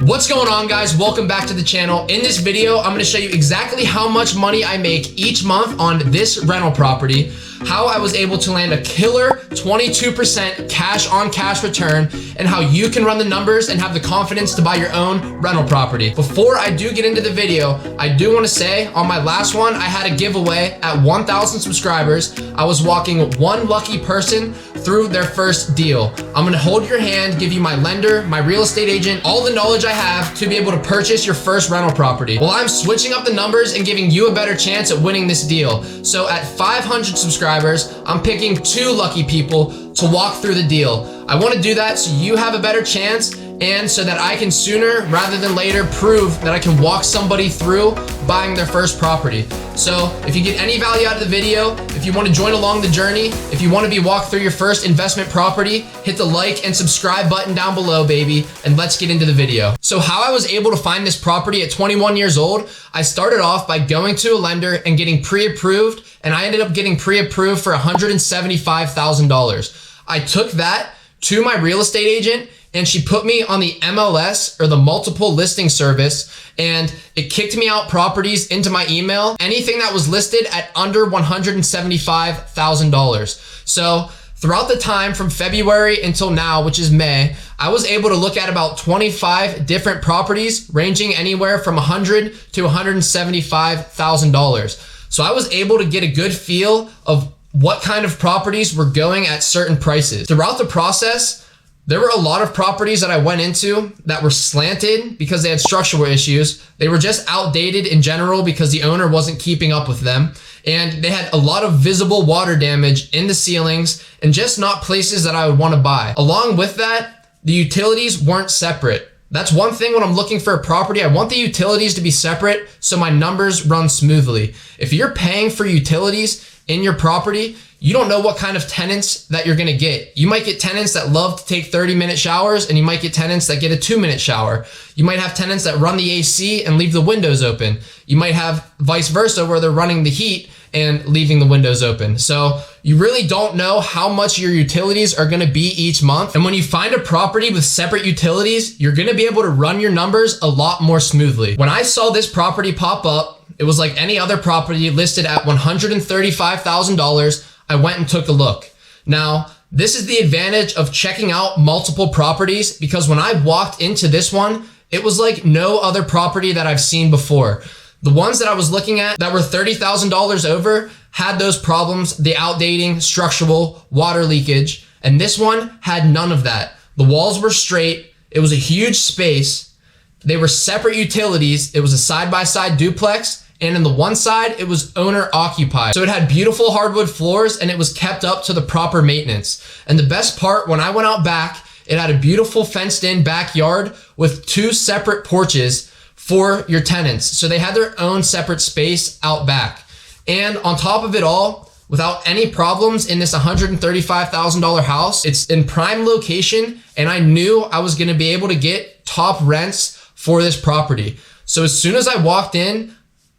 What's going on, guys? Welcome back to the channel. In this video, I'm going to show you exactly how much money I make each month on this rental property, how I was able to land a killer 22% cash on cash return, and how you can run the numbers and have the confidence to buy your own rental property. Before I do get into the video, I do want to say on my last one, I had a giveaway at 1,000 subscribers. I was walking one lucky person through their first deal. I'm going to hold your hand, give you my lender, my real estate agent, all the knowledge I have to be able to purchase your first rental property. Well, I'm switching up the numbers and giving you a better chance at winning this deal. So at 500 subscribers, I'm picking 2 lucky people to walk through the deal. I want to do that so you have a better chance and so that I can sooner rather than later prove that I can walk somebody through buying their first property. So if you get any value out of the video, if you want to join along the journey, if you want to be walked through your first investment property, hit the like and subscribe button down below, baby, and let's get into the video. So how I was able to find this property at 21 years old, I started off by going to a lender and getting pre-approved, and I ended up getting pre-approved for $175,000. I took that to my real estate agent and she put me on the MLS, or the multiple listing service, and it kicked me out properties into my email, anything that was listed at under $175,000. So throughout the time from February until now, which is May, I was able to look at about 25 different properties ranging anywhere from $100,000 to $175,000. So I was able to get a good feel of what kind of properties were going at certain prices. Throughout the process, there were a lot of properties that I went into that were slanted because they had structural issues. They were just outdated in general because the owner wasn't keeping up with them. And they had a lot of visible water damage in the ceilings and just not places that I would want to buy. Along with that, the utilities weren't separate. That's one thing when I'm looking for a property. I want the utilities to be separate so my numbers run smoothly. If you're paying for utilities in your property, you don't know what kind of tenants that you're going to get. You might get tenants that love to take 30-minute showers, and you might get tenants that get a 2-minute shower. You might have tenants that run the AC and leave the windows open. You might have vice versa where they're running the heat and leaving the windows open. So you really don't know how much your utilities are going to be each month. And when you find a property with separate utilities, you're going to be able to run your numbers a lot more smoothly. When I saw this property pop up, it was like any other property listed at $135,000. I went and took a look. Now, this is the advantage of checking out multiple properties, because when I walked into this one, it was like no other property that I've seen before. The ones that I was looking at that were $30,000 over had those problems, the outdating, structural, water leakage, and this one had none of that. The walls were straight. It was a huge space. They were separate utilities. It was a side-by-side duplex. And in the one side, it was owner occupied. So it had beautiful hardwood floors and it was kept up to the proper maintenance. And the best part, when I went out back, it had a beautiful fenced in backyard with 2 separate porches for your tenants. So they had their own separate space out back. And on top of it all, without any problems in this $135,000 house, it's in prime location, and I knew I was gonna be able to get top rents for this property. So as soon as I walked in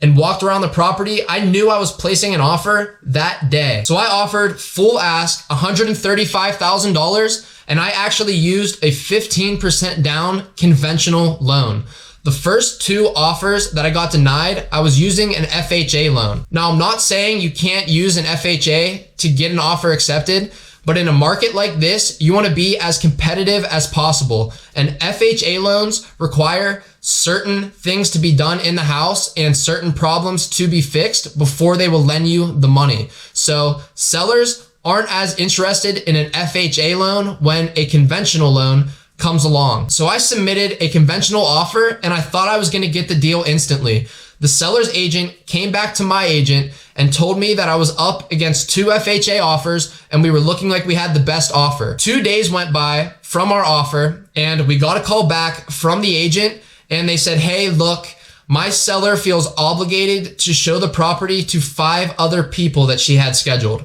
and walked around the property, I knew I was placing an offer that day. So I offered full ask $135,000, and I actually used a 15% down conventional loan. The first 2 offers that I got denied, I was using an FHA loan. Now, I'm not saying you can't use an FHA to get an offer accepted, but in a market like this, you want to be as competitive as possible. And FHA loans require certain things to be done in the house and certain problems to be fixed before they will lend you the money. So sellers aren't as interested in an FHA loan when a conventional loan comes along. So I submitted a conventional offer and I thought I was going to get the deal instantly. The seller's agent came back to my agent and told me that I was up against 2 FHA offers and we were looking like we had the best offer. 2 days went by from our offer and we got a call back from the agent, and they said, hey, look, my seller feels obligated to show the property to 5 other people that she had scheduled.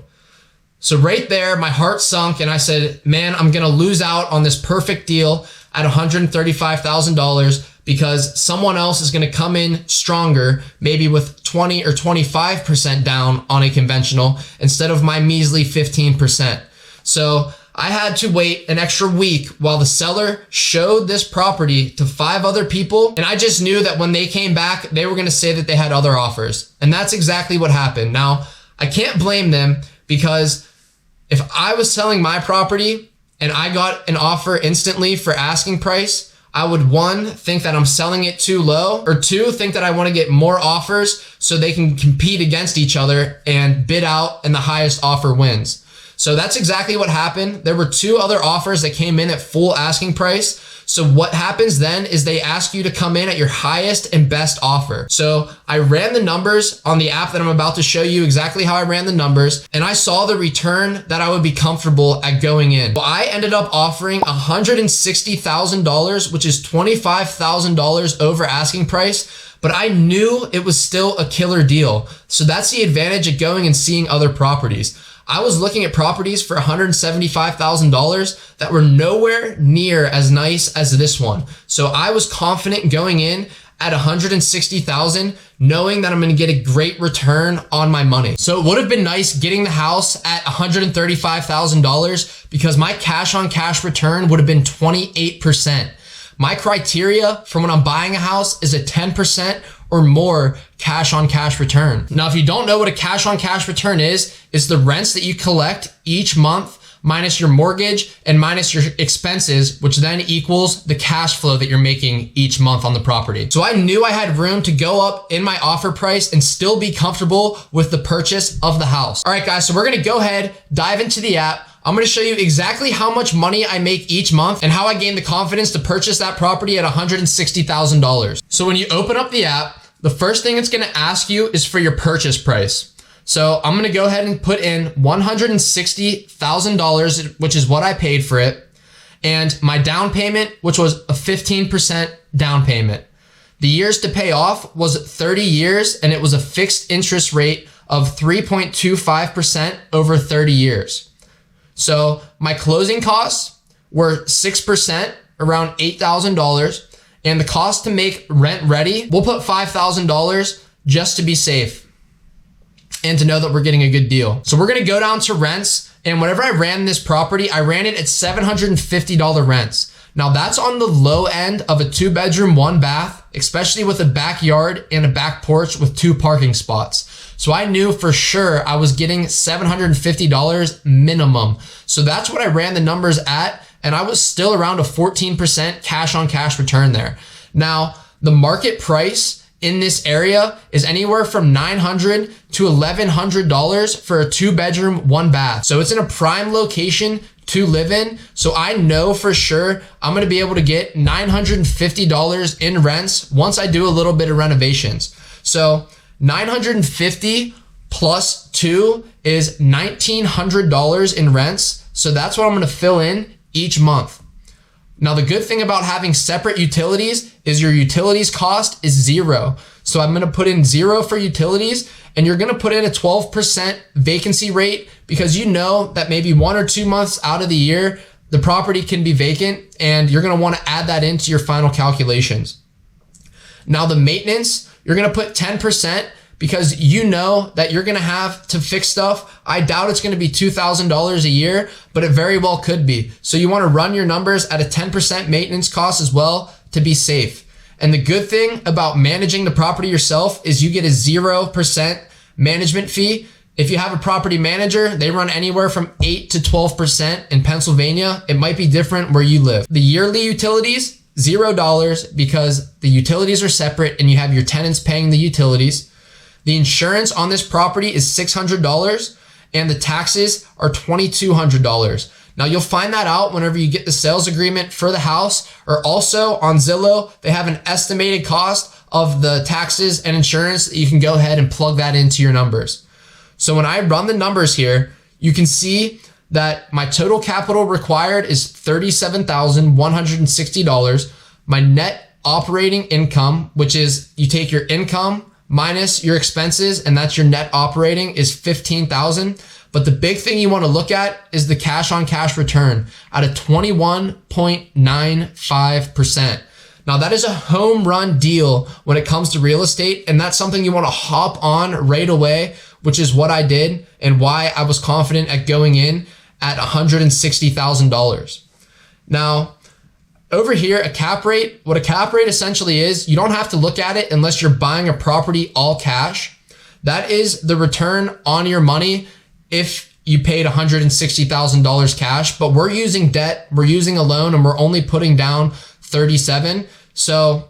So right there, my heart sunk and I said, man, I'm gonna lose out on this perfect deal at $135,000 because someone else is gonna come in stronger, maybe with 20 or 25% down on a conventional instead of my measly 15%. So I had to wait an extra week while the seller showed this property to 5 other people. And I just knew that when they came back, they were going to say that they had other offers. And that's exactly what happened. Now, I can't blame them, because if I was selling my property and I got an offer instantly for asking price, I would, 1, think that I'm selling it too low, or 2, think that I want to get more offers so they can compete against each other and bid out, and the highest offer wins. So that's exactly what happened. There were 2 other offers that came in at full asking price. So what happens then is they ask you to come in at your highest and best offer. So I ran the numbers on the app that I'm about to show you exactly how I ran the numbers, and I saw the return that I would be comfortable at going in. Well, I ended up offering $160,000, which is $25,000 over asking price, but I knew it was still a killer deal. So that's the advantage of going and seeing other properties. I was looking at properties for $175,000 that were nowhere near as nice as this one. So I was confident going in at $160,000, knowing that I'm going to get a great return on my money. So it would have been nice getting the house at $135,000, because my cash on cash return would have been 28%. My criteria for when I'm buying a house is a 10% or more cash on cash return. Now, if you don't know what a cash on cash return is, it's the rents that you collect each month minus your mortgage and minus your expenses, which then equals the cash flow that you're making each month on the property. So I knew I had room to go up in my offer price and still be comfortable with the purchase of the house. All right, guys, so we're gonna go ahead, dive into the app. I'm gonna show you exactly how much money I make each month and how I gain the confidence to purchase that property at $160,000. So when you open up the app, the first thing it's gonna ask you is for your purchase price. So I'm gonna go ahead and put in $160,000, which is what I paid for it, and my down payment, which was a 15% down payment. The years to pay off was 30 years, and it was a fixed interest rate of 3.25% over 30 years. So my closing costs were 6%, around $8,000, and the cost to make rent ready, we'll put $5,000 just to be safe and to know that we're getting a good deal. So we're gonna go down to rents, and whenever I ran this property, I ran it at $750 rents. Now that's on the low end of a 2-bedroom, 1 bath, especially with a backyard and a back porch with 2 parking spots. So I knew for sure I was getting $750 minimum. So that's what I ran the numbers at, and I was still around a 14% cash on cash return there. Now, the market price in this area is anywhere from $900 to $1,100 for a 2-bedroom, 1 bath. So it's in a prime location to live in. So I know for sure I'm gonna be able to get $950 in rents once I do a little bit of renovations. So 950 plus 2 is $1,900 in rents. So that's what I'm gonna fill in each month. Now, the good thing about having separate utilities is your utilities cost is 0. So I'm gonna put in 0 for utilities, and you're gonna put in a 12% vacancy rate, because you know that maybe 1 or 2 months out of the year, the property can be vacant, and you're gonna wanna add that into your final calculations. Now, the maintenance, you're gonna put 10%, because you know that you're gonna have to fix stuff. I doubt it's gonna be $2,000 a year, but it very well could be. So you wanna run your numbers at a 10% maintenance cost as well to be safe. And the good thing about managing the property yourself is you get a 0% management fee. If you have a property manager, they run anywhere from 8 to 12% in Pennsylvania. It might be different where you live. The yearly utilities, $0, because the utilities are separate and you have your tenants paying the utilities. The insurance on this property is $600, and the taxes are $2,200. Now, you'll find that out whenever you get the sales agreement for the house, or also on Zillow, they have an estimated cost of the taxes and insurance that you can go ahead and plug that into your numbers. So when I run the numbers here, you can see that my total capital required is $37,160. My net operating income, which is you take your income minus your expenses, and that's your net operating, is $15,000. But the big thing you want to look at is the cash on cash return at a 21.95%. Now that is a home run deal when it comes to real estate, and that's something you want to hop on right away, which is what I did and why I was confident at going in at $160,000. Now, over here, a cap rate, what a cap rate essentially is, you don't have to look at it unless you're buying a property all cash. That is the return on your money if you paid $160,000 cash, but we're using debt, we're using a loan, and we're only putting down 37. So,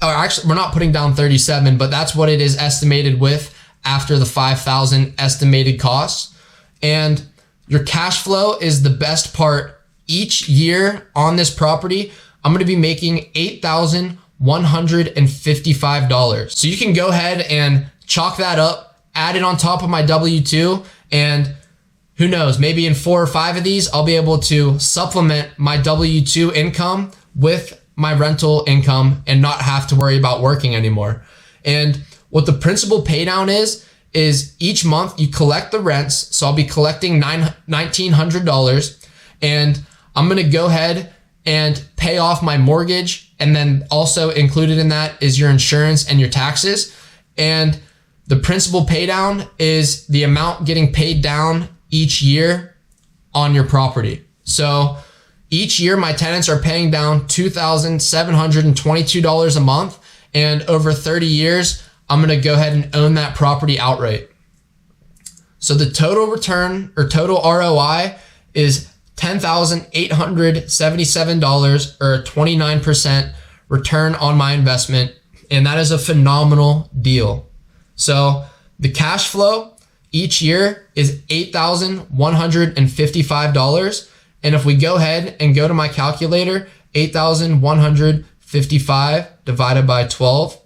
or actually, we're not putting down 37, but that's what it is estimated with after the 5,000 estimated costs. And your cash flow is the best part. Each year on this property, I'm going to be making $8,155. So you can go ahead and chalk that up, add it on top of my W-2, and who knows, maybe in 4 or 5 of these, I'll be able to supplement my W-2 income with my rental income and not have to worry about working anymore. And what the principal pay down is each month you collect the rents. So I'll be collecting $1,900, and I'm going to go ahead and pay off my mortgage. And then also included in that is your insurance and your taxes. And the principal pay down is the amount getting paid down each year on your property. So each year my tenants are paying down $2,722 a month. And over 30 years, I'm going to go ahead and own that property outright. So the total return or total ROI is $10,877 or a 29% return on my investment. And that is a phenomenal deal. So the cash flow each year is $8,155. And if we go ahead and go to my calculator, 8,155 divided by 12,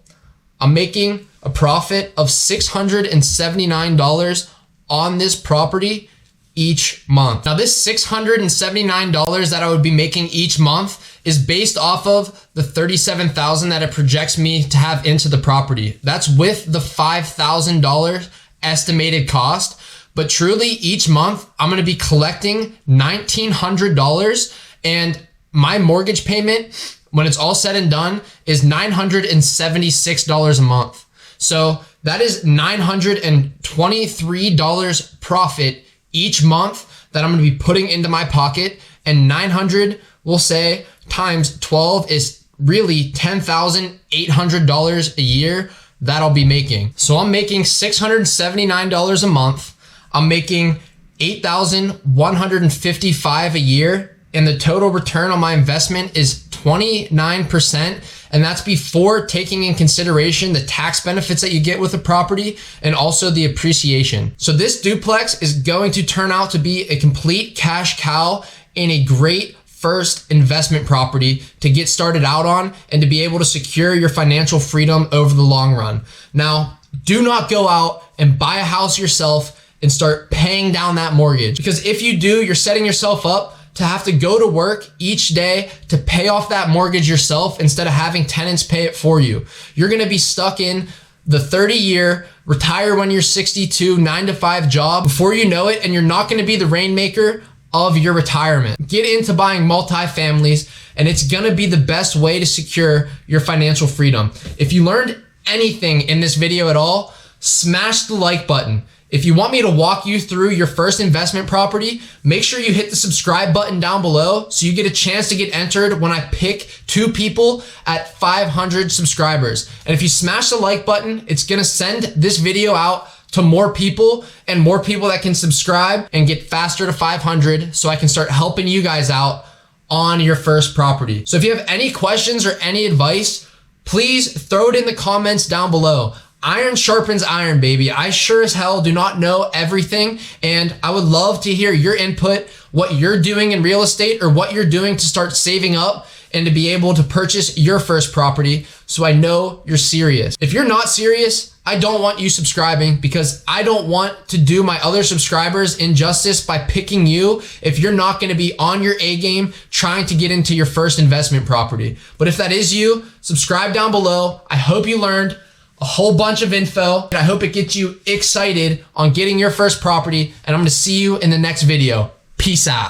I'm making a profit of $679 on this property each month. Now this $679 that I would be making each month is based off of the $37,000 that it projects me to have into the property. That's with the $5,000 estimated cost. But truly each month I'm gonna be collecting $1,900, and my mortgage payment, when it's all said and done, is $976 a month. So that is $923 profit each month that I'm going to be putting into my pocket. And 900, we'll say, times 12 is really $10,800 a year that I'll be making. So I'm making $679 a month. I'm making $8,155 a year. And the total return on my investment is 29%. And that's before taking in consideration the tax benefits that you get with the property and also the appreciation. So this duplex is going to turn out to be a complete cash cow and a great first investment property to get started out on and to be able to secure your financial freedom over the long run. Now, do not go out and buy a house yourself and start paying down that mortgage, because if you do, you're setting yourself up to have to go to work each day to pay off that mortgage yourself instead of having tenants pay it for you. You're gonna be stuck in the 30-year, retire when you're 62, 9-to-5 job before you know it, and you're not gonna be the rainmaker of your retirement. Get into buying multifamilies, and it's gonna be the best way to secure your financial freedom. If you learned anything in this video at all, smash the like button. If you want me to walk you through your first investment property, make sure you hit the subscribe button down below so you get a chance to get entered when I pick 2 people at 500 subscribers. And if you smash the like button, it's gonna send this video out to more people and more people that can subscribe and get faster to 500 so I can start helping you guys out on your first property. So if you have any questions or any advice, please throw it in the comments down below. Iron sharpens iron, baby. I sure as hell do not know everything, and I would love to hear your input, what you're doing in real estate or what you're doing to start saving up and to be able to purchase your first property, so I know you're serious. If you're not serious, I don't want you subscribing, because I don't want to do my other subscribers injustice by picking you if you're not gonna be on your A game trying to get into your first investment property. But if that is you, subscribe down below. I hope you learned a whole bunch of info. I hope it gets you excited on getting your first property, and I'm gonna see you in the next video. Peace out.